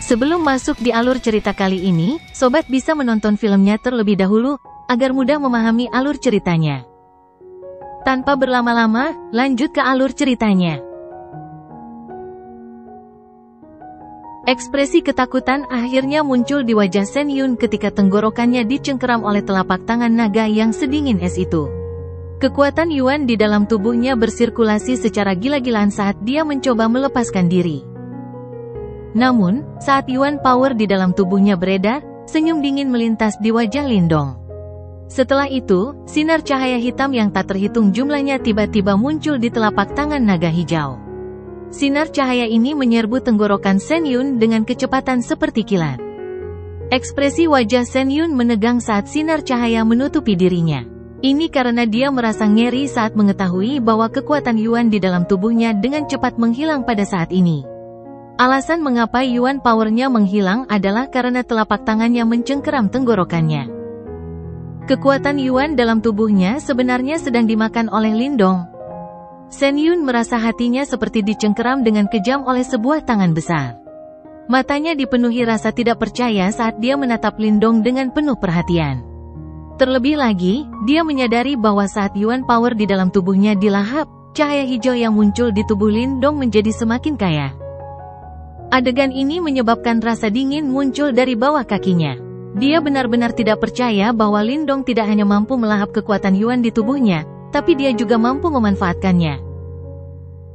Sebelum masuk di alur cerita kali ini, sobat bisa menonton filmnya terlebih dahulu, agar mudah memahami alur ceritanya. Tanpa berlama-lama, lanjut ke alur ceritanya. Ekspresi ketakutan akhirnya muncul di wajah Shen Yun ketika tenggorokannya dicengkeram oleh telapak tangan naga yang sedingin es itu. Kekuatan Yuan di dalam tubuhnya bersirkulasi secara gila-gilaan saat dia mencoba melepaskan diri. Namun, saat Yuan power di dalam tubuhnya beredar, senyum dingin melintas di wajah Lindong. Setelah itu, sinar cahaya hitam yang tak terhitung jumlahnya tiba-tiba muncul di telapak tangan naga hijau. Sinar cahaya ini menyerbu tenggorokan Shen Yun dengan kecepatan seperti kilat. Ekspresi wajah Shen Yun menegang saat sinar cahaya menutupi dirinya. Ini karena dia merasa ngeri saat mengetahui bahwa kekuatan Yuan di dalam tubuhnya dengan cepat menghilang pada saat ini. Alasan mengapa Yuan powernya menghilang adalah karena telapak tangannya mencengkeram tenggorokannya. Kekuatan Yuan dalam tubuhnya sebenarnya sedang dimakan oleh Lindong. Shen Yun merasa hatinya seperti dicengkeram dengan kejam oleh sebuah tangan besar. Matanya dipenuhi rasa tidak percaya saat dia menatap Lindong dengan penuh perhatian. Terlebih lagi, dia menyadari bahwa saat Yuan power di dalam tubuhnya dilahap, cahaya hijau yang muncul di tubuh Lindong menjadi semakin kaya. Adegan ini menyebabkan rasa dingin muncul dari bawah kakinya. Dia benar-benar tidak percaya bahwa Lindong tidak hanya mampu melahap kekuatan Yuan di tubuhnya, tapi dia juga mampu memanfaatkannya.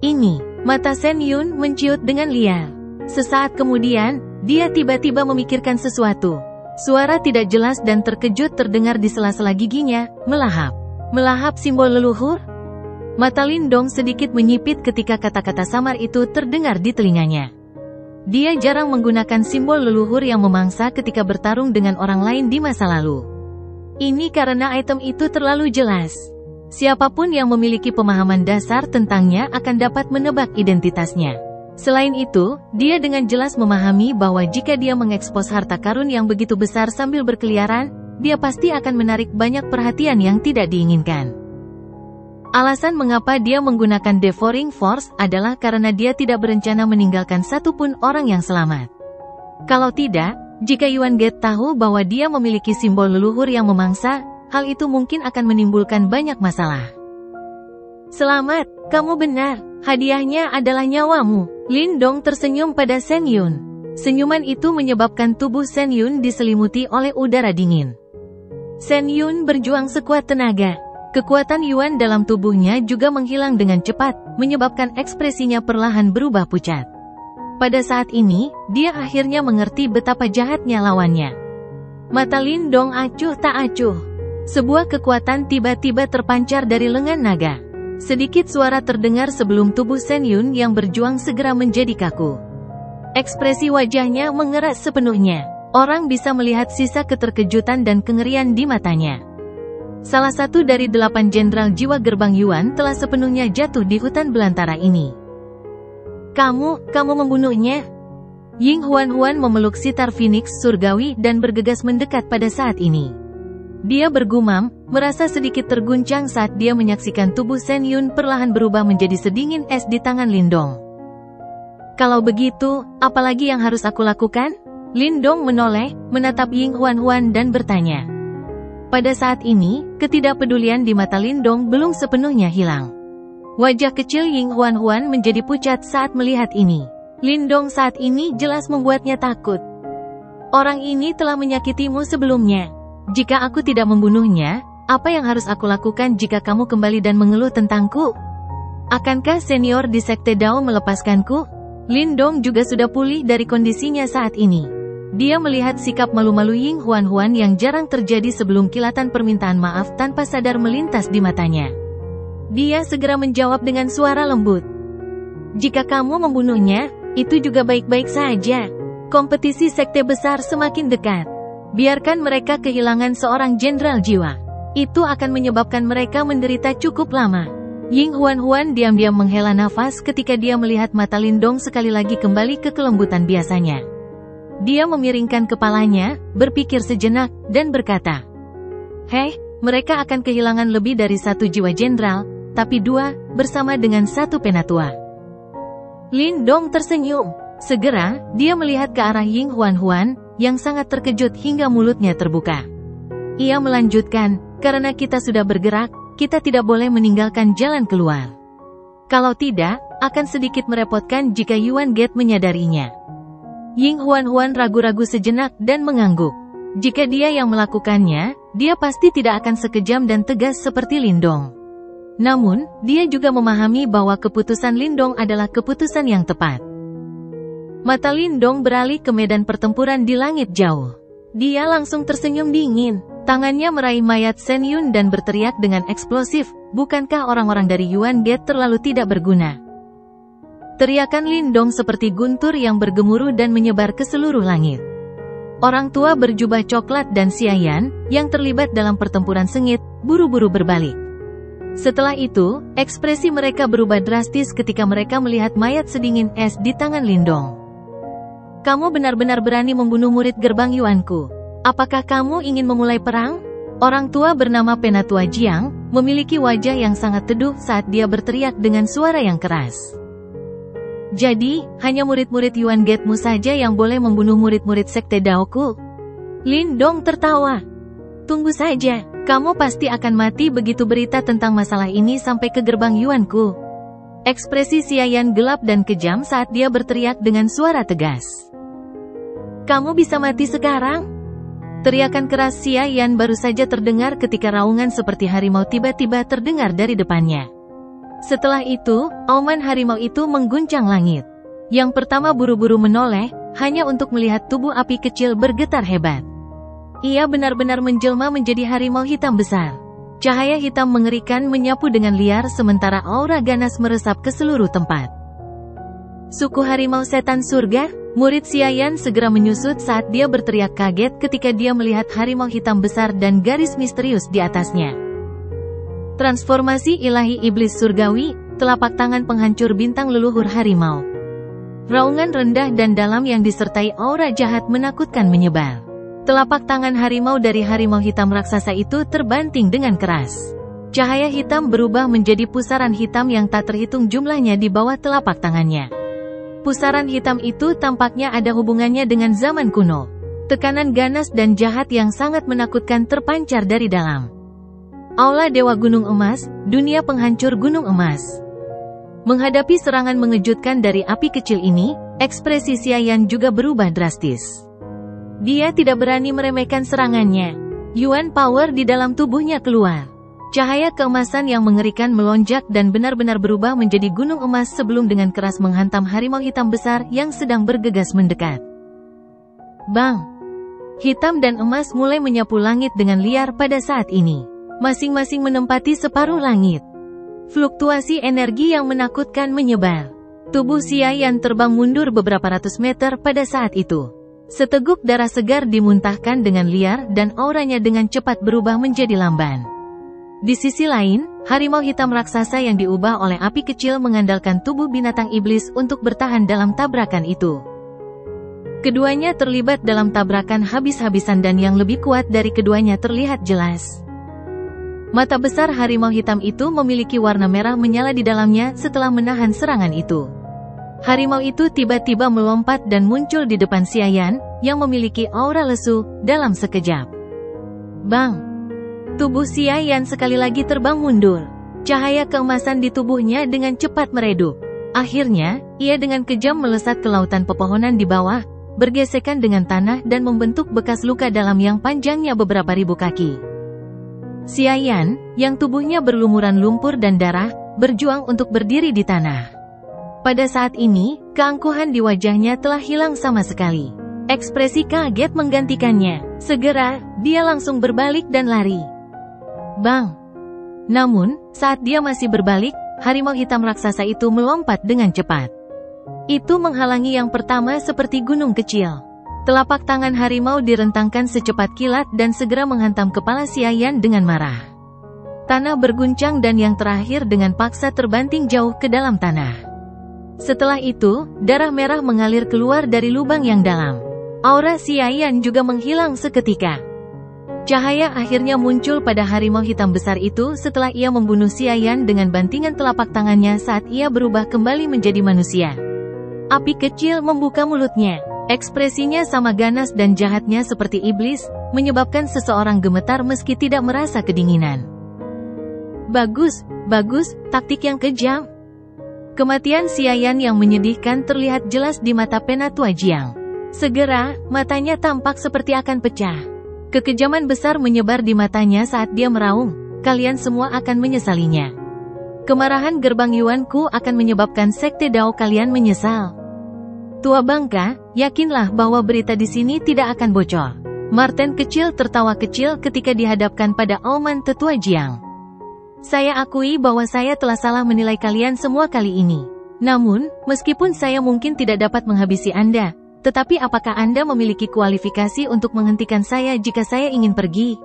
Ini, mata Shen Yun menciut dengan liar. Sesaat kemudian, dia tiba-tiba memikirkan sesuatu. Suara tidak jelas dan terkejut terdengar di sela-sela giginya, melahap. Melahap simbol leluhur? Mata Lindong sedikit menyipit ketika kata-kata samar itu terdengar di telinganya. Dia jarang menggunakan simbol leluhur yang memangsa ketika bertarung dengan orang lain di masa lalu. Ini karena item itu terlalu jelas. Siapapun yang memiliki pemahaman dasar tentangnya akan dapat menebak identitasnya. Selain itu, dia dengan jelas memahami bahwa jika dia mengekspos harta karun yang begitu besar sambil berkeliaran, dia pasti akan menarik banyak perhatian yang tidak diinginkan. Alasan mengapa dia menggunakan Devouring Force adalah karena dia tidak berencana meninggalkan satupun orang yang selamat. Kalau tidak, jika Yuan Gate tahu bahwa dia memiliki simbol leluhur yang memangsa, hal itu mungkin akan menimbulkan banyak masalah. Selamat, kamu benar. Hadiahnya adalah nyawamu. Lindong tersenyum pada Shen Yun. Senyuman itu menyebabkan tubuh Shen Yun diselimuti oleh udara dingin. Shen Yun berjuang sekuat tenaga. Kekuatan Yuan dalam tubuhnya juga menghilang dengan cepat, menyebabkan ekspresinya perlahan berubah pucat. Pada saat ini, dia akhirnya mengerti betapa jahatnya lawannya. Mata Lindong acuh tak acuh. Sebuah kekuatan tiba-tiba terpancar dari lengan naga. Sedikit suara terdengar sebelum tubuh Shen Yun yang berjuang segera menjadi kaku. Ekspresi wajahnya mengeras sepenuhnya. Orang bisa melihat sisa keterkejutan dan kengerian di matanya. Salah satu dari 8 jenderal jiwa gerbang Yuan telah sepenuhnya jatuh di hutan belantara ini. Kamu membunuhnya? Ying Huan memeluk sitar Phoenix surgawi dan bergegas mendekat pada saat ini. Dia bergumam, merasa sedikit terguncang saat dia menyaksikan tubuh Shen Yun perlahan berubah menjadi sedingin es di tangan Lindong. Kalau begitu, apalagi yang harus aku lakukan? Lindong menoleh, menatap Ying Huan dan bertanya. Pada saat ini, ketidakpedulian di mata Lindong belum sepenuhnya hilang. Wajah kecil Ying Huan menjadi pucat saat melihat ini. Lindong saat ini jelas membuatnya takut. Orang ini telah menyakitimu sebelumnya. Jika aku tidak membunuhnya, apa yang harus aku lakukan jika kamu kembali dan mengeluh tentangku? Akankah senior di Sekte Dao melepaskanku? Lindong juga sudah pulih dari kondisinya saat ini. Dia melihat sikap malu-malu Ying Huan yang jarang terjadi sebelum kilatan permintaan maaf tanpa sadar melintas di matanya. Dia segera menjawab dengan suara lembut. Jika kamu membunuhnya, itu juga baik-baik saja. Kompetisi sekte besar semakin dekat. Biarkan mereka kehilangan seorang jenderal jiwa. Itu akan menyebabkan mereka menderita cukup lama. Ying Huan diam-diam menghela nafas ketika dia melihat mata Lindong sekali lagi kembali ke kelembutan biasanya. Dia memiringkan kepalanya, berpikir sejenak, dan berkata, "Hei, mereka akan kehilangan lebih dari 1 jiwa jenderal, tapi 2, bersama dengan 1 penatua." Lindong tersenyum. Segera, dia melihat ke arah Ying Huan-Huan, yang sangat terkejut hingga mulutnya terbuka. Ia melanjutkan, karena kita sudah bergerak, kita tidak boleh meninggalkan jalan keluar. Kalau tidak, akan sedikit merepotkan jika Yuan Gate menyadarinya. Ying Huan-Huan ragu-ragu sejenak dan mengangguk. Jika dia yang melakukannya, dia pasti tidak akan sekejam dan tegas seperti Lindong. Namun, dia juga memahami bahwa keputusan Lindong adalah keputusan yang tepat. Mata Lindong beralih ke medan pertempuran di langit jauh. Dia langsung tersenyum dingin. Tangannya meraih mayat Shen Yun dan berteriak dengan eksplosif, bukankah orang-orang dari Yuan Gate terlalu tidak berguna? Teriakan Lindong seperti guntur yang bergemuruh dan menyebar ke seluruh langit. Orang tua berjubah coklat dan Xiayan, yang terlibat dalam pertempuran sengit, buru-buru berbalik. Setelah itu, ekspresi mereka berubah drastis ketika mereka melihat mayat sedingin es di tangan Lindong. Kamu benar-benar berani membunuh murid gerbang Yuanku. Apakah kamu ingin memulai perang? Orang tua bernama Penatua Jiang, memiliki wajah yang sangat teduh saat dia berteriak dengan suara yang keras. Jadi, hanya murid-murid Yuan Gate-mu saja yang boleh membunuh murid-murid Sekte Daoku? Lindong tertawa. Tunggu saja, kamu pasti akan mati begitu berita tentang masalah ini sampai ke gerbang Yuanku. Ekspresi Xiayan gelap dan kejam saat dia berteriak dengan suara tegas. Kamu bisa mati sekarang? Teriakan keras Xiayan baru saja terdengar ketika raungan seperti harimau tiba-tiba terdengar dari depannya. Setelah itu, auman harimau itu mengguncang langit. Yang pertama buru-buru menoleh, hanya untuk melihat tubuh api kecil bergetar hebat. Ia benar-benar menjelma menjadi harimau hitam besar. Cahaya hitam mengerikan menyapu dengan liar sementara aura ganas meresap ke seluruh tempat. Suku harimau setan surga, murid Xiayan segera menyusut saat dia berteriak kaget ketika dia melihat harimau hitam besar dan garis misterius di atasnya. Transformasi ilahi iblis surgawi, telapak tangan penghancur bintang leluhur harimau. Raungan rendah dan dalam yang disertai aura jahat menakutkan menyebar. Telapak tangan harimau dari harimau hitam raksasa itu terbanting dengan keras. Cahaya hitam berubah menjadi pusaran hitam yang tak terhitung jumlahnya di bawah telapak tangannya. Pusaran hitam itu tampaknya ada hubungannya dengan zaman kuno. Tekanan ganas dan jahat yang sangat menakutkan terpancar dari dalam. Aula Dewa Gunung Emas, dunia penghancur Gunung Emas. Menghadapi serangan mengejutkan dari api kecil ini, ekspresi Xiayan juga berubah drastis. Dia tidak berani meremehkan serangannya. Yuan power di dalam tubuhnya keluar. Cahaya keemasan yang mengerikan melonjak dan benar-benar berubah menjadi gunung emas sebelum dengan keras menghantam harimau hitam besar yang sedang bergegas mendekat. Bang! Hitam dan emas mulai menyapu langit dengan liar pada saat ini. Masing-masing menempati separuh langit. Fluktuasi energi yang menakutkan menyebar. Tubuh Xiayan terbang mundur beberapa ratus meter pada saat itu. Seteguk darah segar dimuntahkan dengan liar dan auranya dengan cepat berubah menjadi lamban. Di sisi lain, harimau hitam raksasa yang diubah oleh api kecil mengandalkan tubuh binatang iblis untuk bertahan dalam tabrakan itu. Keduanya terlibat dalam tabrakan habis-habisan dan yang lebih kuat dari keduanya terlihat jelas. Mata besar harimau hitam itu memiliki warna merah menyala di dalamnya setelah menahan serangan itu. Harimau itu tiba-tiba melompat dan muncul di depan Xiayan, yang memiliki aura lesu, dalam sekejap. Bang! Tubuh Xiayan sekali lagi terbang mundur. Cahaya keemasan di tubuhnya dengan cepat meredup. Akhirnya, ia dengan kejam melesat ke lautan pepohonan di bawah, bergesekan dengan tanah dan membentuk bekas luka dalam yang panjangnya beberapa ribu kaki. Xiayan, yang tubuhnya berlumuran lumpur dan darah, berjuang untuk berdiri di tanah. Pada saat ini, keangkuhan di wajahnya telah hilang sama sekali. Ekspresi kaget menggantikannya. Segera, dia langsung berbalik dan lari. Bang! Namun, saat dia masih berbalik, harimau hitam raksasa itu melompat dengan cepat. Itu menghalangi yang pertama seperti gunung kecil. Telapak tangan harimau direntangkan secepat kilat dan segera menghantam kepala Xiayan dengan marah. Tanah berguncang dan yang terakhir dengan paksa terbanting jauh ke dalam tanah. Setelah itu, darah merah mengalir keluar dari lubang yang dalam. Aura Xiayan juga menghilang seketika. Cahaya akhirnya muncul pada harimau hitam besar itu setelah ia membunuh Xiayan dengan bantingan telapak tangannya saat ia berubah kembali menjadi manusia. Api kecil membuka mulutnya. Ekspresinya sama ganas dan jahatnya seperti iblis, menyebabkan seseorang gemetar meski tidak merasa kedinginan. Bagus, taktik yang kejam. Kematian Xiayan yang menyedihkan terlihat jelas di mata Penatua Jiang. Segera, matanya tampak seperti akan pecah. Kekejaman besar menyebar di matanya saat dia meraung, kalian semua akan menyesalinya. Kemarahan gerbang Yuanku akan menyebabkan sekte Dao kalian menyesal. Tua bangka, yakinlah bahwa berita di sini tidak akan bocor. Martin kecil tertawa kecil ketika dihadapkan pada auman tetua Jiang. Saya akui bahwa saya telah salah menilai kalian semua kali ini. Namun, meskipun saya mungkin tidak dapat menghabisi Anda, tetapi apakah Anda memiliki kualifikasi untuk menghentikan saya jika saya ingin pergi?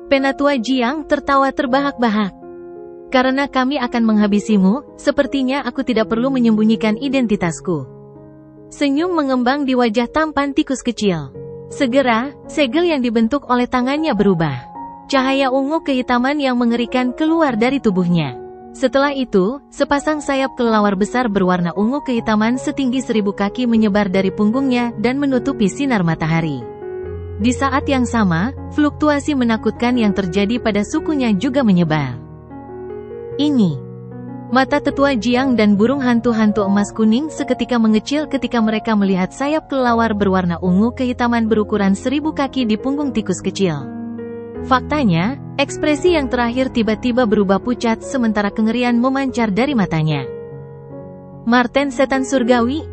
Penatua Jiang tertawa terbahak-bahak. Karena kami akan menghabisimu, sepertinya aku tidak perlu menyembunyikan identitasku. Senyum mengembang di wajah tampan tikus kecil. Segera, segel yang dibentuk oleh tangannya berubah. Cahaya ungu kehitaman yang mengerikan keluar dari tubuhnya. Setelah itu, sepasang sayap kelelawar besar berwarna ungu kehitaman setinggi 1000 kaki menyebar dari punggungnya dan menutupi sinar matahari. Di saat yang sama, fluktuasi menakutkan yang terjadi pada sukunya juga menyebar. Ini. Mata tetua Jiang dan burung hantu-hantu emas kuning seketika mengecil ketika mereka melihat sayap kelelawar berwarna ungu kehitaman berukuran 1000 kaki di punggung tikus kecil. Faktanya, ekspresi yang terakhir tiba-tiba berubah pucat sementara kengerian memancar dari matanya. Martin setan surgawi?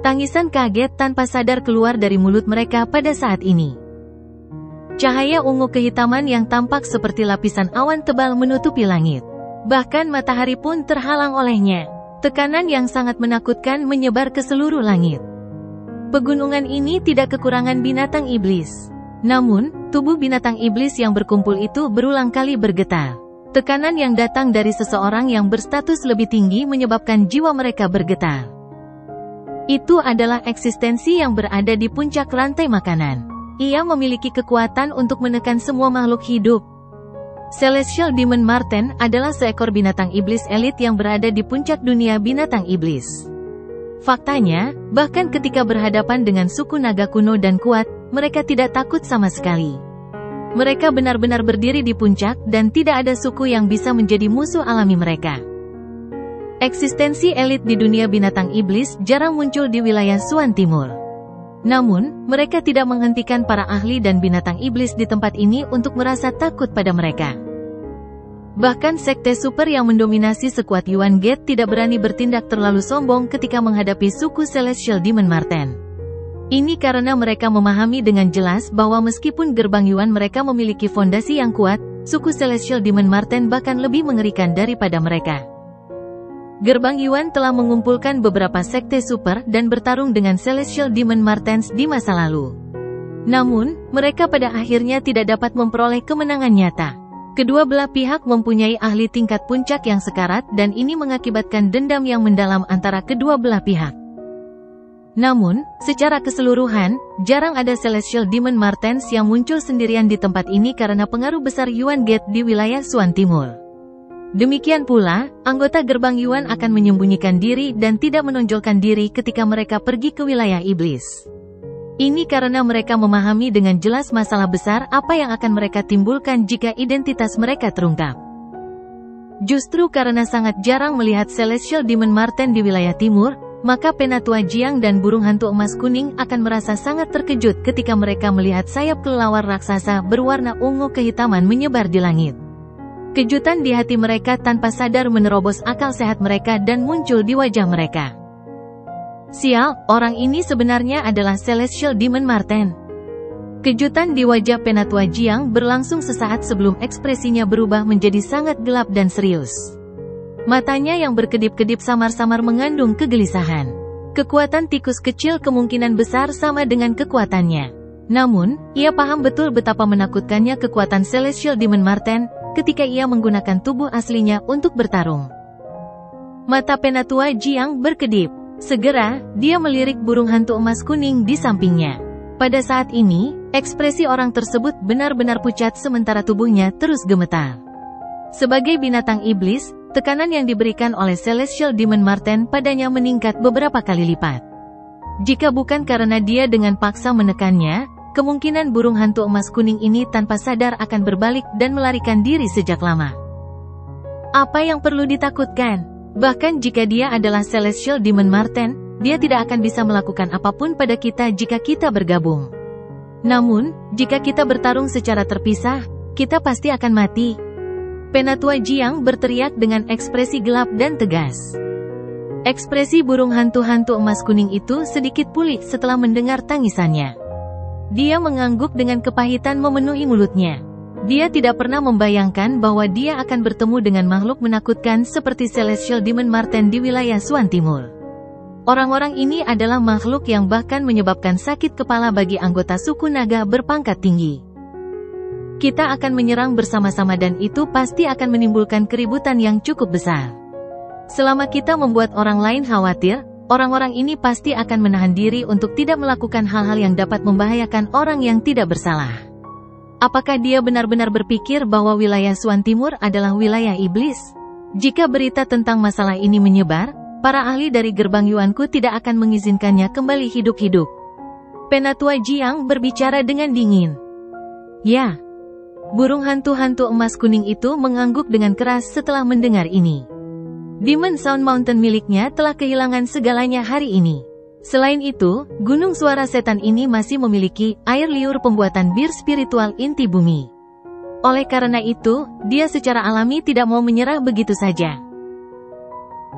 Tangisan kaget tanpa sadar keluar dari mulut mereka pada saat ini. Cahaya ungu kehitaman yang tampak seperti lapisan awan tebal menutupi langit. Bahkan matahari pun terhalang olehnya. Tekanan yang sangat menakutkan menyebar ke seluruh langit. Pegunungan ini tidak kekurangan binatang iblis. Namun, tubuh binatang iblis yang berkumpul itu berulang kali bergetar. Tekanan yang datang dari seseorang yang berstatus lebih tinggi menyebabkan jiwa mereka bergetar. Itu adalah eksistensi yang berada di puncak rantai makanan. Ia memiliki kekuatan untuk menekan semua makhluk hidup. Celestial Demon Marten adalah seekor binatang iblis elit yang berada di puncak dunia binatang iblis. Faktanya, bahkan ketika berhadapan dengan suku naga kuno dan kuat, mereka tidak takut sama sekali. Mereka benar-benar berdiri di puncak dan tidak ada suku yang bisa menjadi musuh alami mereka. Eksistensi elit di dunia binatang iblis jarang muncul di wilayah Suan Timur. Namun, mereka tidak menghentikan para ahli dan binatang iblis di tempat ini untuk merasa takut pada mereka. Bahkan sekte super yang mendominasi sekuat Yuan Gate tidak berani bertindak terlalu sombong ketika menghadapi suku Celestial Demon Marten. Ini karena mereka memahami dengan jelas bahwa meskipun gerbang Yuan mereka memiliki fondasi yang kuat, suku Celestial Demon Marten bahkan lebih mengerikan daripada mereka. Gerbang Yuan telah mengumpulkan beberapa sekte super dan bertarung dengan Celestial Demon Martens di masa lalu. Namun, mereka pada akhirnya tidak dapat memperoleh kemenangan nyata. Kedua belah pihak mempunyai ahli tingkat puncak yang sekarat dan ini mengakibatkan dendam yang mendalam antara kedua belah pihak. Namun, secara keseluruhan, jarang ada Celestial Demon Martens yang muncul sendirian di tempat ini karena pengaruh besar Yuan Gate di wilayah Suan Timur. Demikian pula, anggota gerbang Yuan akan menyembunyikan diri dan tidak menonjolkan diri ketika mereka pergi ke wilayah iblis. Ini karena mereka memahami dengan jelas masalah besar apa yang akan mereka timbulkan jika identitas mereka terungkap. Justru karena sangat jarang melihat Celestial Demon Marten di wilayah timur, maka Penatua Jiang dan burung hantu emas kuning akan merasa sangat terkejut ketika mereka melihat sayap kelelawar raksasa berwarna ungu kehitaman menyebar di langit. Kejutan di hati mereka tanpa sadar menerobos akal sehat mereka dan muncul di wajah mereka. Sial, orang ini sebenarnya adalah Celestial Demon Marten. Kejutan di wajah Penatua Jiang berlangsung sesaat sebelum ekspresinya berubah menjadi sangat gelap dan serius. Matanya yang berkedip-kedip samar-samar mengandung kegelisahan. Kekuatan tikus kecil kemungkinan besar sama dengan kekuatannya. Namun, ia paham betul betapa menakutkannya kekuatan Celestial Demon Marten ketika ia menggunakan tubuh aslinya untuk bertarung. Mata Penatua Jiang berkedip. Segera, dia melirik burung hantu emas kuning di sampingnya. Pada saat ini, ekspresi orang tersebut benar-benar pucat sementara tubuhnya terus gemetar. Sebagai binatang iblis, tekanan yang diberikan oleh Celestial Demon Marten padanya meningkat beberapa kali lipat. Jika bukan karena dia dengan paksa menekannya, kemungkinan burung hantu emas kuning ini tanpa sadar akan berbalik dan melarikan diri sejak lama. Apa yang perlu ditakutkan? Bahkan jika dia adalah Celestial Demon Marten, dia tidak akan bisa melakukan apapun pada kita jika kita bergabung. Namun, jika kita bertarung secara terpisah, kita pasti akan mati. Penatua Jiang berteriak dengan ekspresi gelap dan tegas. Ekspresi burung hantu-hantu emas kuning itu sedikit pulih setelah mendengar tangisannya. Dia mengangguk dengan kepahitan memenuhi mulutnya. Dia tidak pernah membayangkan bahwa dia akan bertemu dengan makhluk menakutkan seperti Celestial Demon Marten di wilayah Suan Timur. Orang-orang ini adalah makhluk yang bahkan menyebabkan sakit kepala bagi anggota suku naga berpangkat tinggi. Kita akan menyerang bersama-sama dan itu pasti akan menimbulkan keributan yang cukup besar. Selama kita membuat orang lain khawatir, orang-orang ini pasti akan menahan diri untuk tidak melakukan hal-hal yang dapat membahayakan orang yang tidak bersalah. Apakah dia benar-benar berpikir bahwa wilayah Suan Timur adalah wilayah iblis? Jika berita tentang masalah ini menyebar, para ahli dari gerbang Yuanku tidak akan mengizinkannya kembali hidup-hidup. Penatua Jiang berbicara dengan dingin. Ya. Burung hantu-hantu emas kuning itu mengangguk dengan keras setelah mendengar ini. Demon Sound Mountain miliknya telah kehilangan segalanya hari ini. Selain itu, gunung suara setan ini masih memiliki air liur pembuatan bir spiritual inti bumi. Oleh karena itu, dia secara alami tidak mau menyerah begitu saja.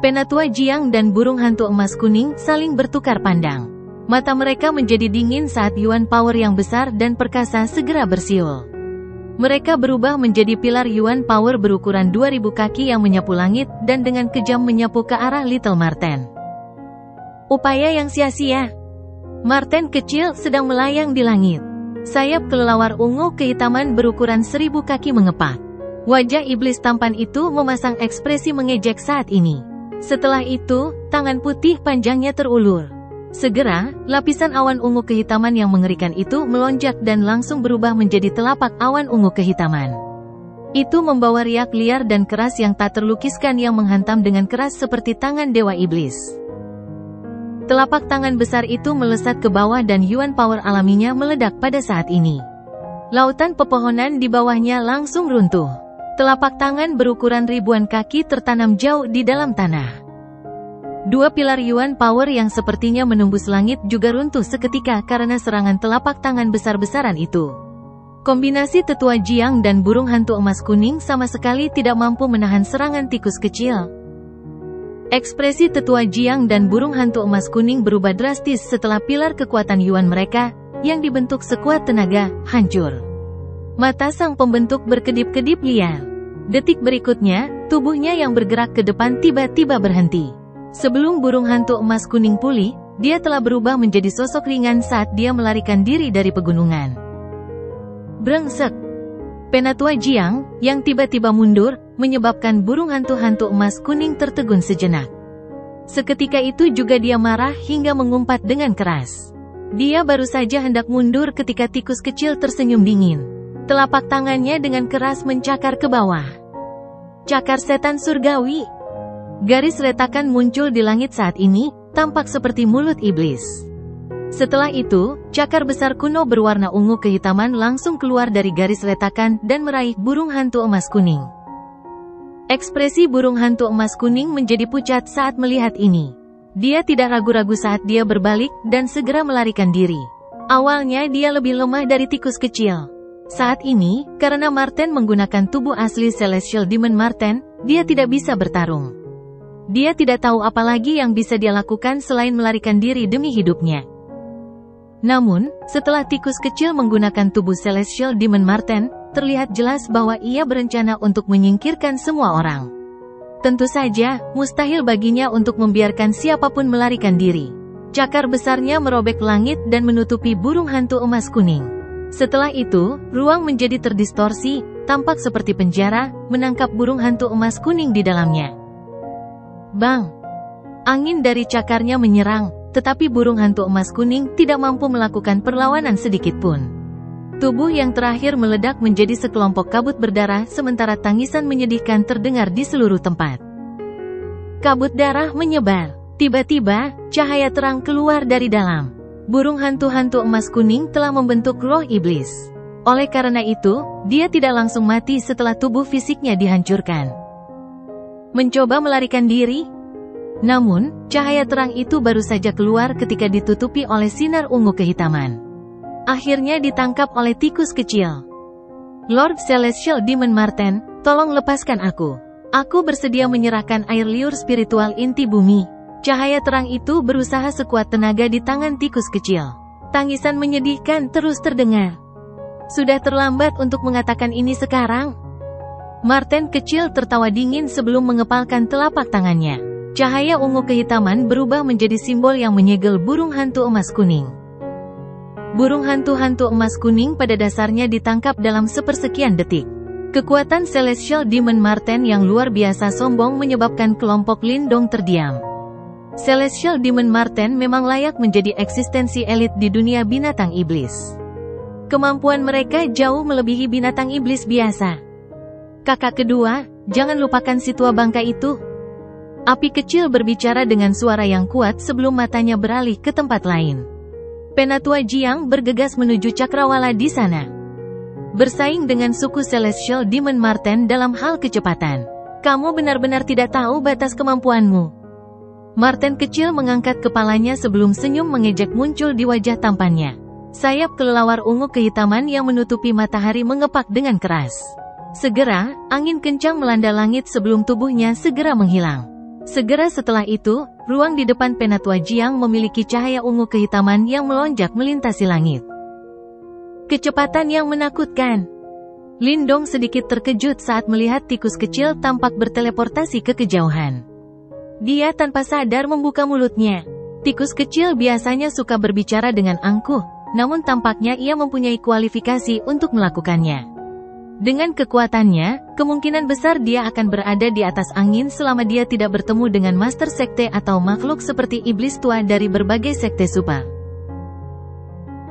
Penatua Jiang dan burung hantu emas kuning saling bertukar pandang. Mata mereka menjadi dingin saat Yuan Power yang besar dan perkasa segera bersiul. Mereka berubah menjadi pilar Yuan Power berukuran 2000 kaki yang menyapu langit dan dengan kejam menyapu ke arah Little Marten. Upaya yang sia-sia. Marten kecil sedang melayang di langit. Sayap kelelawar ungu kehitaman berukuran 1000 kaki mengepak. Wajah iblis tampan itu memasang ekspresi mengejek saat ini. Setelah itu, tangan putih panjangnya terulur. Segera, lapisan awan ungu kehitaman yang mengerikan itu melonjak dan langsung berubah menjadi telapak awan ungu kehitaman. Itu membawa riak liar dan keras yang tak terlukiskan yang menghantam dengan keras seperti tangan dewa iblis. Telapak tangan besar itu melesat ke bawah dan Yuan Power alaminya meledak pada saat ini. Lautan pepohonan di bawahnya langsung runtuh. Telapak tangan berukuran ribuan kaki tertanam jauh di dalam tanah. Dua pilar Yuan Power yang sepertinya menembus langit juga runtuh seketika karena serangan telapak tangan besar-besaran itu. Kombinasi tetua Jiang dan burung hantu emas kuning sama sekali tidak mampu menahan serangan tikus kecil. Ekspresi tetua Jiang dan burung hantu emas kuning berubah drastis setelah pilar kekuatan Yuan mereka, yang dibentuk sekuat tenaga, hancur. Mata sang pembentuk berkedip-kedip liar. Detik berikutnya, tubuhnya yang bergerak ke depan tiba-tiba berhenti. Sebelum burung hantu emas kuning pulih, dia telah berubah menjadi sosok ringan saat dia melarikan diri dari pegunungan. Brengsek. Penatua Jiang, yang tiba-tiba mundur, menyebabkan burung hantu-hantu emas kuning tertegun sejenak. Seketika itu juga dia marah hingga mengumpat dengan keras. Dia baru saja hendak mundur ketika tikus kecil tersenyum dingin. Telapak tangannya dengan keras mencakar ke bawah. Cakar setan surgawi. Garis retakan muncul di langit saat ini, tampak seperti mulut iblis. Setelah itu, cakar besar kuno berwarna ungu kehitaman langsung keluar dari garis retakan dan meraih burung hantu emas kuning. Ekspresi burung hantu emas kuning menjadi pucat saat melihat ini. Dia tidak ragu-ragu saat dia berbalik dan segera melarikan diri. Awalnya dia lebih lemah dari tikus kecil. Saat ini, karena Marten menggunakan tubuh asli Celestial Demon Marten, dia tidak bisa bertarung. Dia tidak tahu apa lagi yang bisa dia lakukan selain melarikan diri demi hidupnya. Namun, setelah tikus kecil menggunakan tubuh Celestial Demon Marten, terlihat jelas bahwa ia berencana untuk menyingkirkan semua orang. Tentu saja, mustahil baginya untuk membiarkan siapapun melarikan diri. Cakar besarnya merobek langit dan menutupi burung hantu emas kuning. Setelah itu, ruang menjadi terdistorsi, tampak seperti penjara, menangkap burung hantu emas kuning di dalamnya. Bang! Angin dari cakarnya menyerang, tetapi burung hantu emas kuning tidak mampu melakukan perlawanan sedikit pun. Tubuh yang terakhir meledak menjadi sekelompok kabut berdarah sementara tangisan menyedihkan terdengar di seluruh tempat. Kabut darah menyebar. Tiba-tiba, cahaya terang keluar dari dalam. Burung hantu-hantu emas kuning telah membentuk roh iblis. Oleh karena itu, dia tidak langsung mati setelah tubuh fisiknya dihancurkan. Mencoba melarikan diri? Namun, cahaya terang itu baru saja keluar ketika ditutupi oleh sinar ungu kehitaman. Akhirnya ditangkap oleh tikus kecil. Lord Celestial Demon Marten, tolong lepaskan aku. Aku bersedia menyerahkan air liur spiritual inti bumi. Cahaya terang itu berusaha sekuat tenaga di tangan tikus kecil. Tangisan menyedihkan terus terdengar. Sudah terlambat untuk mengatakan ini sekarang. Marten kecil tertawa dingin sebelum mengepalkan telapak tangannya. Cahaya ungu kehitaman berubah menjadi simbol yang menyegel burung hantu emas kuning. Burung hantu-hantu emas kuning pada dasarnya ditangkap dalam sepersekian detik. Kekuatan Celestial Demon Marten yang luar biasa sombong menyebabkan kelompok Lindong terdiam. Celestial Demon Marten memang layak menjadi eksistensi elit di dunia binatang iblis. Kemampuan mereka jauh melebihi binatang iblis biasa. Kakak kedua, jangan lupakan si tua bangka itu. Api kecil berbicara dengan suara yang kuat sebelum matanya beralih ke tempat lain. Penatua Jiang bergegas menuju cakrawala di sana. Bersaing dengan suku Celestial Demon Marten dalam hal kecepatan. Kamu benar-benar tidak tahu batas kemampuanmu. Marten kecil mengangkat kepalanya sebelum senyum mengejek muncul di wajah tampannya. Sayap kelelawar ungu kehitaman yang menutupi matahari mengepak dengan keras. Segera, angin kencang melanda langit sebelum tubuhnya segera menghilang. Segera setelah itu, ruang di depan Penatua Jiang memiliki cahaya ungu kehitaman yang melonjak melintasi langit. Kecepatan yang menakutkan. Lindong sedikit terkejut saat melihat tikus kecil tampak berteleportasi ke kejauhan. Dia tanpa sadar membuka mulutnya. Tikus kecil biasanya suka berbicara dengan angkuh, namun tampaknya ia mempunyai kualifikasi untuk melakukannya. Dengan kekuatannya, kemungkinan besar dia akan berada di atas angin selama dia tidak bertemu dengan master sekte atau makhluk seperti iblis tua dari berbagai sekte super.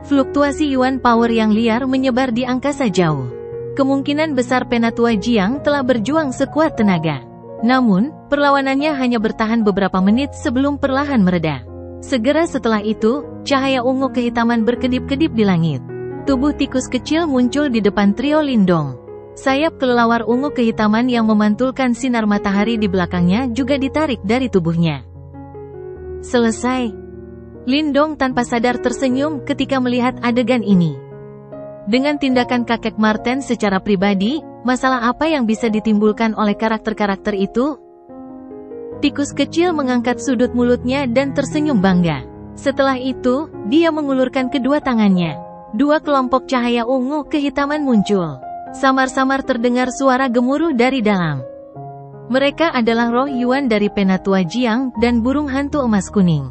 Fluktuasi Yuan power yang liar menyebar di angkasa jauh. Kemungkinan besar Penatua Jiang telah berjuang sekuat tenaga. Namun, perlawanannya hanya bertahan beberapa menit sebelum perlahan mereda. Segera setelah itu, cahaya ungu kehitaman berkedip-kedip di langit. Tubuh tikus kecil muncul di depan trio Lindong. Sayap kelelawar ungu kehitaman yang memantulkan sinar matahari di belakangnya juga ditarik dari tubuhnya. Selesai. Lindong tanpa sadar tersenyum ketika melihat adegan ini. Dengan tindakan kakek Marten secara pribadi, masalah apa yang bisa ditimbulkan oleh karakter-karakter itu? Tikus kecil mengangkat sudut mulutnya dan tersenyum bangga. Setelah itu, dia mengulurkan kedua tangannya. Dua kelompok cahaya ungu kehitaman muncul. Samar-samar terdengar suara gemuruh dari dalam. Mereka adalah roh Yuan dari Penatua Jiang dan burung hantu emas kuning.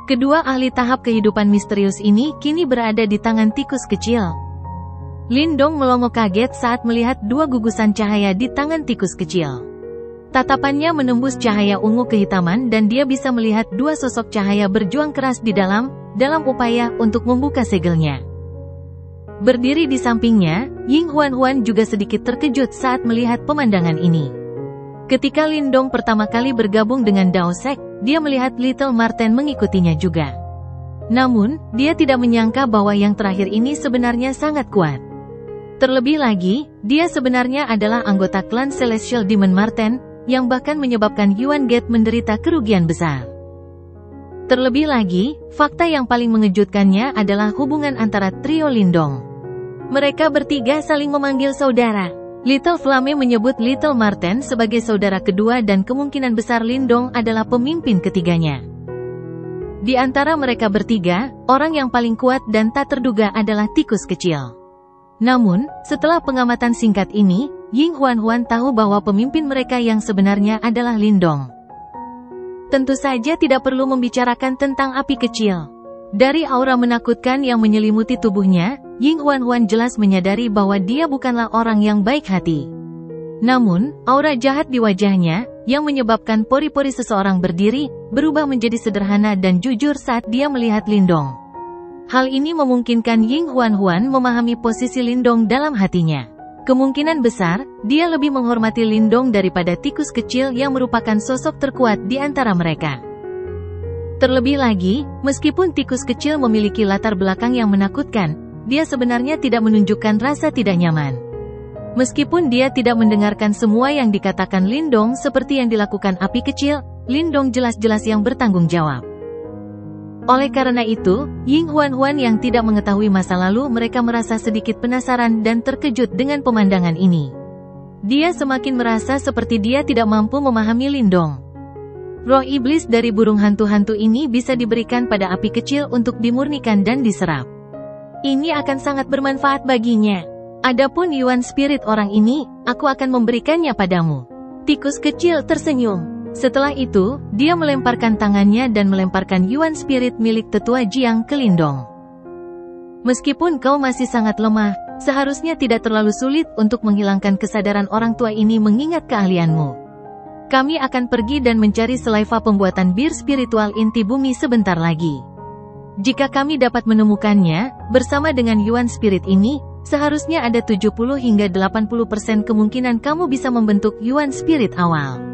Kedua ahli tahap kehidupan misterius ini kini berada di tangan tikus kecil. Lindong melongo kaget saat melihat dua gugusan cahaya di tangan tikus kecil. Tatapannya menembus cahaya ungu kehitaman dan dia bisa melihat dua sosok cahaya berjuang keras di dalam upaya untuk membuka segelnya. Berdiri di sampingnya, Ying Huan-Huan juga sedikit terkejut saat melihat pemandangan ini. Ketika Lindong pertama kali bergabung dengan Dao Sek, dia melihat Little Marten mengikutinya juga. Namun, dia tidak menyangka bahwa yang terakhir ini sebenarnya sangat kuat. Terlebih lagi, dia sebenarnya adalah anggota klan Celestial Demon Marten, yang bahkan menyebabkan Yuan Gate menderita kerugian besar. Terlebih lagi, fakta yang paling mengejutkannya adalah hubungan antara trio Lindong. Mereka bertiga saling memanggil saudara. Little Flame menyebut Little Marten sebagai saudara kedua dan kemungkinan besar Lindong adalah pemimpin ketiganya. Di antara mereka bertiga, orang yang paling kuat dan tak terduga adalah tikus kecil. Namun, setelah pengamatan singkat ini, Ying Huan-Huan tahu bahwa pemimpin mereka yang sebenarnya adalah Lindong. Tentu saja tidak perlu membicarakan tentang api kecil. Dari aura menakutkan yang menyelimuti tubuhnya, Ying Huan-Huan jelas menyadari bahwa dia bukanlah orang yang baik hati. Namun, aura jahat di wajahnya, yang menyebabkan pori-pori seseorang berdiri, berubah menjadi sederhana dan jujur saat dia melihat Lindong. Hal ini memungkinkan Ying Huan memahami posisi Lindong dalam hatinya. Kemungkinan besar, dia lebih menghormati Lindong daripada tikus kecil yang merupakan sosok terkuat di antara mereka. Terlebih lagi, meskipun tikus kecil memiliki latar belakang yang menakutkan, dia sebenarnya tidak menunjukkan rasa tidak nyaman. Meskipun dia tidak mendengarkan semua yang dikatakan Lindong seperti yang dilakukan api kecil, Lindong jelas-jelas yang bertanggung jawab. Oleh karena itu, Ying Huan yang tidak mengetahui masa lalu mereka merasa sedikit penasaran dan terkejut dengan pemandangan ini. Dia semakin merasa seperti dia tidak mampu memahami Lindong. Roh iblis dari burung hantu-hantu ini bisa diberikan pada api kecil untuk dimurnikan dan diserap. Ini akan sangat bermanfaat baginya. Adapun Yuan spirit orang ini, aku akan memberikannya padamu. Tikus kecil tersenyum. Setelah itu, dia melemparkan tangannya dan melemparkan Yuan spirit milik tetua Jiang ke Lindong. Meskipun kau masih sangat lemah, seharusnya tidak terlalu sulit untuk menghilangkan kesadaran orang tua ini mengingat keahlianmu. Kami akan pergi dan mencari selaiva pembuatan bir spiritual inti bumi sebentar lagi. Jika kami dapat menemukannya, bersama dengan Yuan spirit ini, seharusnya ada 70 hingga 80% kemungkinan kamu bisa membentuk Yuan spirit awal.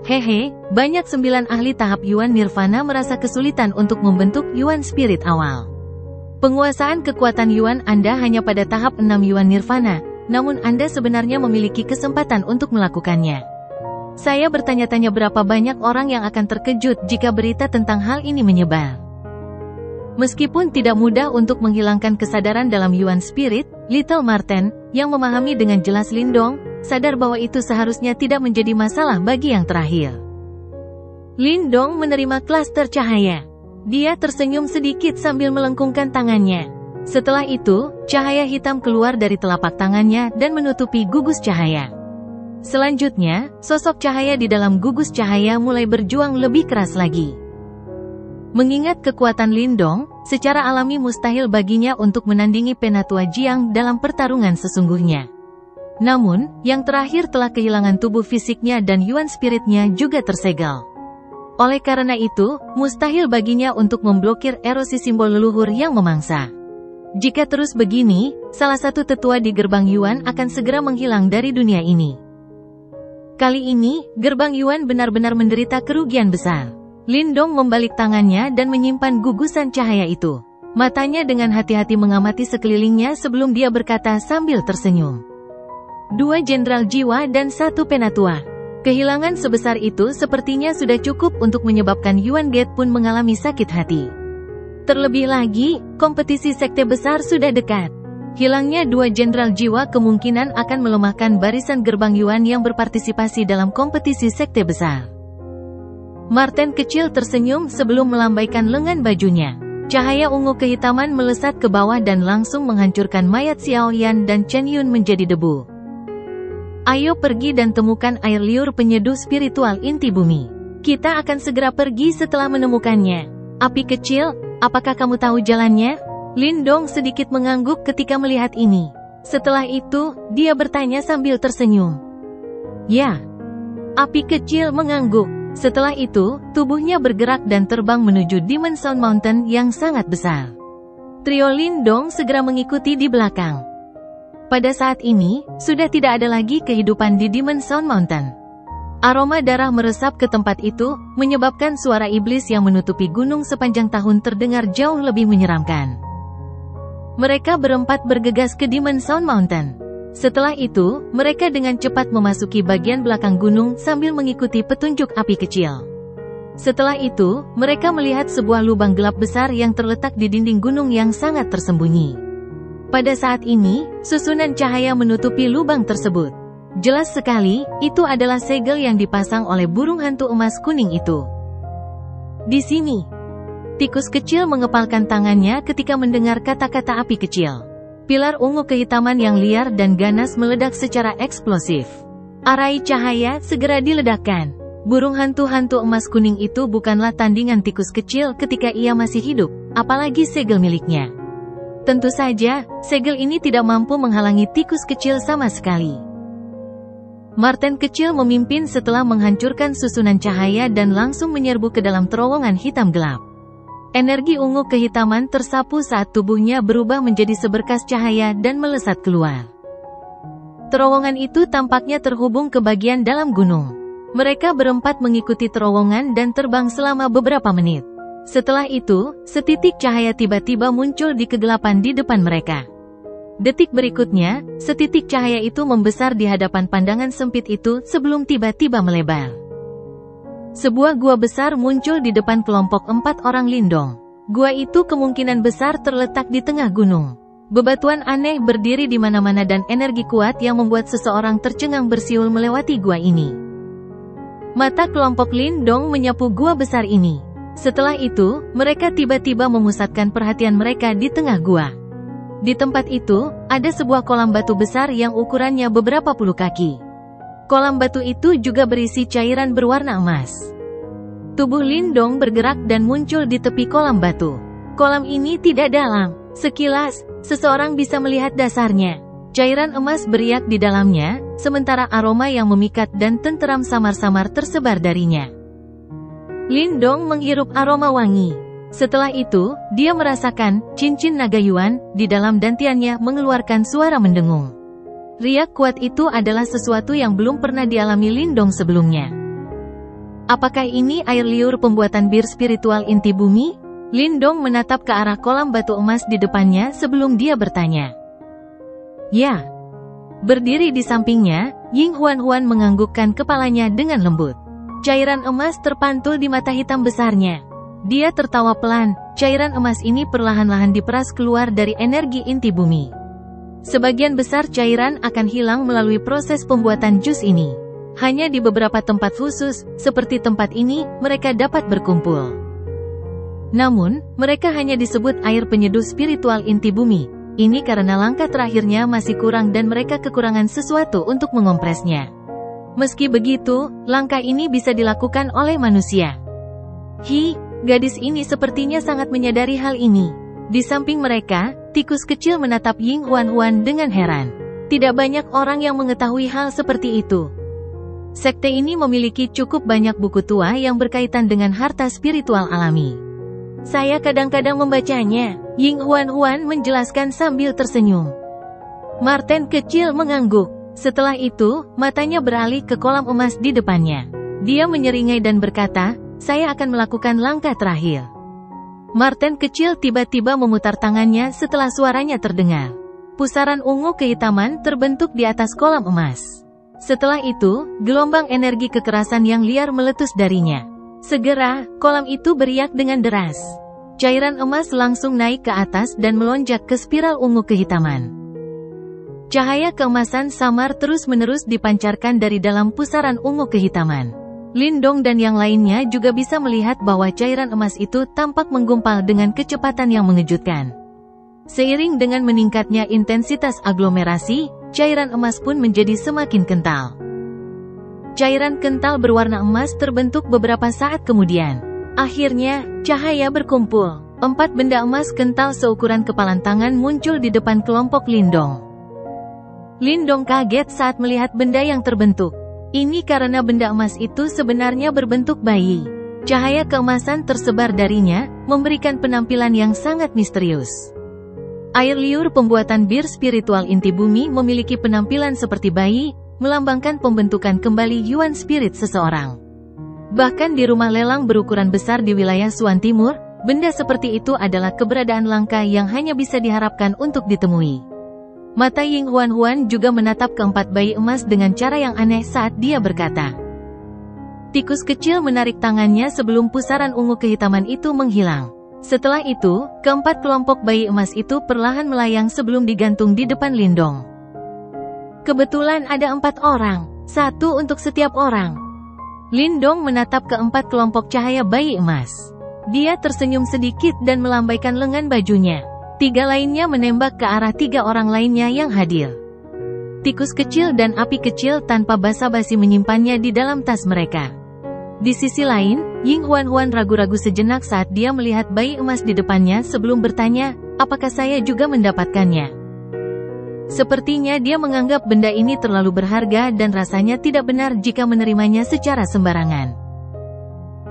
Hehe, banyak 9 ahli tahap Yuan Nirvana merasa kesulitan untuk membentuk Yuan spirit awal. Penguasaan kekuatan Yuan Anda hanya pada tahap 6 Yuan Nirvana, namun Anda sebenarnya memiliki kesempatan untuk melakukannya. Saya bertanya-tanya berapa banyak orang yang akan terkejut jika berita tentang hal ini menyebar. Meskipun tidak mudah untuk menghilangkan kesadaran dalam Yuan spirit, Little Marten, yang memahami dengan jelas Lindong, sadar bahwa itu seharusnya tidak menjadi masalah bagi yang terakhir. Lindong menerima klaster cahaya. Dia tersenyum sedikit sambil melengkungkan tangannya. Setelah itu, cahaya hitam keluar dari telapak tangannya dan menutupi gugus cahaya. Selanjutnya, sosok cahaya di dalam gugus cahaya mulai berjuang lebih keras lagi. Mengingat kekuatan Lindong, secara alami mustahil baginya untuk menandingi Penatua Jiang dalam pertarungan sesungguhnya. Namun, yang terakhir telah kehilangan tubuh fisiknya dan Yuan spiritnya juga tersegel. Oleh karena itu, mustahil baginya untuk memblokir erosi simbol leluhur yang memangsa. Jika terus begini, salah satu tetua di gerbang Yuan akan segera menghilang dari dunia ini. Kali ini, gerbang Yuan benar-benar menderita kerugian besar. Lindong membalik tangannya dan menyimpan gugusan cahaya itu. Matanya dengan hati-hati mengamati sekelilingnya sebelum dia berkata sambil tersenyum. 2 jenderal jiwa dan 1 penatua. Kehilangan sebesar itu sepertinya sudah cukup untuk menyebabkan Yuan Gate pun mengalami sakit hati. Terlebih lagi, kompetisi sekte besar sudah dekat. Hilangnya 2 jenderal jiwa kemungkinan akan melemahkan barisan gerbang Yuan yang berpartisipasi dalam kompetisi sekte besar. Marten kecil tersenyum sebelum melambaikan lengan bajunya. Cahaya ungu kehitaman melesat ke bawah dan langsung menghancurkan mayat Xiao Yan dan Chen Yun menjadi debu. Ayo pergi dan temukan air liur penyeduh spiritual inti bumi. Kita akan segera pergi setelah menemukannya. Api kecil, apakah kamu tahu jalannya? Lindong sedikit mengangguk ketika melihat ini. Setelah itu, dia bertanya sambil tersenyum. Ya. Api kecil mengangguk. Setelah itu, tubuhnya bergerak dan terbang menuju Demon Sound Mountain yang sangat besar. Trio Lindong segera mengikuti di belakang. Pada saat ini, sudah tidak ada lagi kehidupan di Demon Sound Mountain. Aroma darah meresap ke tempat itu, menyebabkan suara iblis yang menutupi gunung sepanjang tahun terdengar jauh lebih menyeramkan. Mereka berempat bergegas ke Demon Sound Mountain. Setelah itu, mereka dengan cepat memasuki bagian belakang gunung sambil mengikuti petunjuk api kecil. Setelah itu, mereka melihat sebuah lubang gelap besar yang terletak di dinding gunung yang sangat tersembunyi. Pada saat ini, susunan cahaya menutupi lubang tersebut. Jelas sekali, itu adalah segel yang dipasang oleh burung hantu emas kuning itu. Di sini, tikus kecil mengepalkan tangannya ketika mendengar kata-kata api kecil. Pilar ungu kehitaman yang liar dan ganas meledak secara eksplosif. Arai cahaya segera diledakkan. Burung hantu-hantu emas kuning itu bukanlah tandingan tikus kecil ketika ia masih hidup, apalagi segel miliknya. Tentu saja, segel ini tidak mampu menghalangi tikus kecil sama sekali. Marten kecil memimpin setelah menghancurkan susunan cahaya dan langsung menyerbu ke dalam terowongan hitam gelap. Energi ungu kehitaman tersapu saat tubuhnya berubah menjadi seberkas cahaya dan melesat keluar. Terowongan itu tampaknya terhubung ke bagian dalam gunung. Mereka berempat mengikuti terowongan dan terbang selama beberapa menit. Setelah itu, setitik cahaya tiba-tiba muncul di kegelapan di depan mereka. Detik berikutnya, setitik cahaya itu membesar di hadapan pandangan sempit itu sebelum tiba-tiba melebar. Sebuah gua besar muncul di depan kelompok 4 orang Lindong. Gua itu kemungkinan besar terletak di tengah gunung. Bebatuan aneh berdiri di mana-mana dan energi kuat yang membuat seseorang tercengang bersiul melewati gua ini. Mata kelompok Lindong menyapu gua besar ini. Setelah itu, mereka tiba-tiba memusatkan perhatian mereka di tengah gua. Di tempat itu, ada sebuah kolam batu besar yang ukurannya beberapa puluh kaki. Kolam batu itu juga berisi cairan berwarna emas. Tubuh Lindong bergerak dan muncul di tepi kolam batu. Kolam ini tidak dalam. Sekilas, seseorang bisa melihat dasarnya. Cairan emas beriak di dalamnya, sementara aroma yang memikat dan tenteram samar-samar tersebar darinya. Lindong menghirup aroma wangi. Setelah itu, dia merasakan cincin naga Yuan di dalam dantiannya mengeluarkan suara mendengung. Riak kuat itu adalah sesuatu yang belum pernah dialami Lindong sebelumnya. Apakah ini air liur pembuatan bir spiritual inti bumi? Lindong menatap ke arah kolam batu emas di depannya sebelum dia bertanya. Ya. Berdiri di sampingnya, Ying Huan-Huan menganggukkan kepalanya dengan lembut. Cairan emas terpantul di mata hitam besarnya. Dia tertawa pelan, cairan emas ini perlahan-lahan diperas keluar dari energi inti bumi. Sebagian besar cairan akan hilang melalui proses pembuatan jus ini. Hanya di beberapa tempat khusus, seperti tempat ini, mereka dapat berkumpul. Namun, mereka hanya disebut air penyeduh spiritual inti bumi. Ini karena langkah terakhirnya masih kurang dan mereka kekurangan sesuatu untuk mengompresnya. Meski begitu, langkah ini bisa dilakukan oleh manusia. Gadis ini sepertinya sangat menyadari hal ini. Di samping mereka, tikus kecil menatap Ying Huan-Huan dengan heran. Tidak banyak orang yang mengetahui hal seperti itu. Sekte ini memiliki cukup banyak buku tua yang berkaitan dengan harta spiritual alami. Saya kadang-kadang membacanya, Ying Huan-Huan menjelaskan sambil tersenyum. Marten kecil mengangguk. Setelah itu, matanya beralih ke kolam emas di depannya. Dia menyeringai dan berkata, saya akan melakukan langkah terakhir. Marten kecil tiba-tiba memutar tangannya setelah suaranya terdengar. Pusaran ungu kehitaman terbentuk di atas kolam emas. Setelah itu, gelombang energi kekerasan yang liar meletus darinya. Segera, kolam itu beriak dengan deras. Cairan emas langsung naik ke atas dan melonjak ke spiral ungu kehitaman. Cahaya keemasan samar terus-menerus dipancarkan dari dalam pusaran ungu kehitaman. Lindong dan yang lainnya juga bisa melihat bahwa cairan emas itu tampak menggumpal dengan kecepatan yang mengejutkan. Seiring dengan meningkatnya intensitas aglomerasi, cairan emas pun menjadi semakin kental. Cairan kental berwarna emas terbentuk beberapa saat kemudian. Akhirnya, cahaya berkumpul. 4 benda emas kental seukuran kepalan tangan muncul di depan kelompok Lindong. Lindong kaget saat melihat benda yang terbentuk. Ini karena benda emas itu sebenarnya berbentuk bayi. Cahaya keemasan tersebar darinya, memberikan penampilan yang sangat misterius. Air liur pembuatan bir spiritual inti bumi memiliki penampilan seperti bayi, melambangkan pembentukan kembali Yuan spirit seseorang. Bahkan di rumah lelang berukuran besar di wilayah Suan Timur, benda seperti itu adalah keberadaan langka yang hanya bisa diharapkan untuk ditemui. Mata Ying Huan-Huan juga menatap keempat bayi emas dengan cara yang aneh saat dia berkata. Tikus kecil menarik tangannya sebelum pusaran ungu kehitaman itu menghilang. Setelah itu, keempat kelompok bayi emas itu perlahan melayang sebelum digantung di depan Lindong. Kebetulan ada 4 orang, 1 untuk setiap orang. Lindong menatap keempat kelompok cahaya bayi emas. Dia tersenyum sedikit dan melambaikan lengan bajunya. 3 lainnya menembak ke arah 3 orang lainnya yang hadir. Tikus kecil dan api kecil tanpa basa-basi menyimpannya di dalam tas mereka. Di sisi lain, Ying Huan-Huan ragu-ragu sejenak saat dia melihat bayi emas di depannya sebelum bertanya, apakah saya juga mendapatkannya? Sepertinya dia menganggap benda ini terlalu berharga dan rasanya tidak benar jika menerimanya secara sembarangan.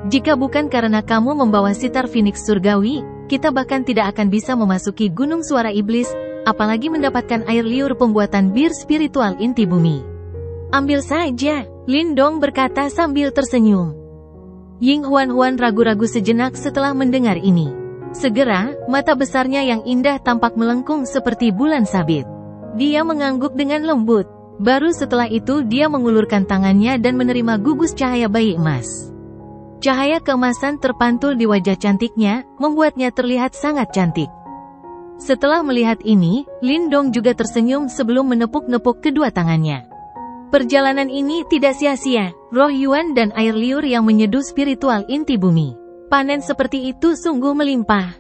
Jika bukan karena kamu membawa sitar Phoenix surgawi, kita bahkan tidak akan bisa memasuki Gunung Suara Iblis, apalagi mendapatkan air liur pembuatan bir spiritual inti bumi. Ambil saja, Lin Dong berkata sambil tersenyum. Ying Huan ragu-ragu sejenak setelah mendengar ini. Segera, mata besarnya yang indah tampak melengkung seperti bulan sabit. Dia mengangguk dengan lembut. Baru setelah itu dia mengulurkan tangannya dan menerima gugus cahaya bayi emas. Cahaya keemasan terpantul di wajah cantiknya, membuatnya terlihat sangat cantik. Setelah melihat ini, Lin Dong juga tersenyum sebelum menepuk-nepuk kedua tangannya. Perjalanan ini tidak sia-sia, roh Yuan dan air liur yang menyeduh spiritual inti bumi. Panen seperti itu sungguh melimpah.